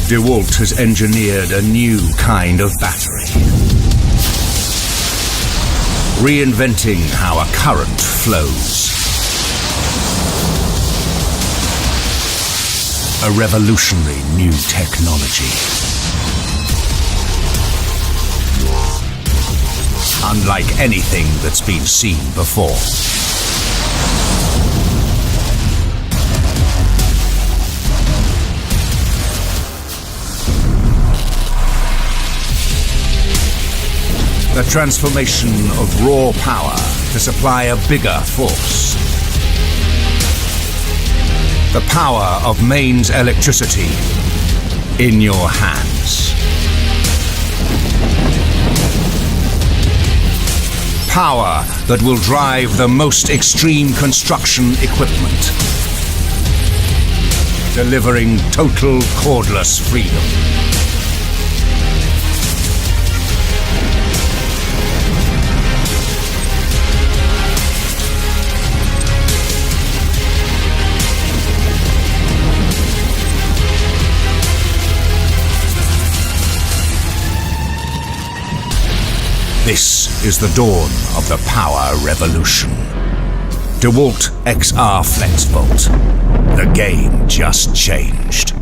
DeWALT has engineered a new kind of battery, reinventing how a current flows. A revolutionary new technology. Unlike anything that's been seen before. The transformation of raw power to supply a bigger force. The power of mains electricity in your hands. Power that will drive the most extreme construction equipment, delivering total cordless freedom. This is the dawn of the power revolution. DeWALT XR FLEXVOLT. The game just changed.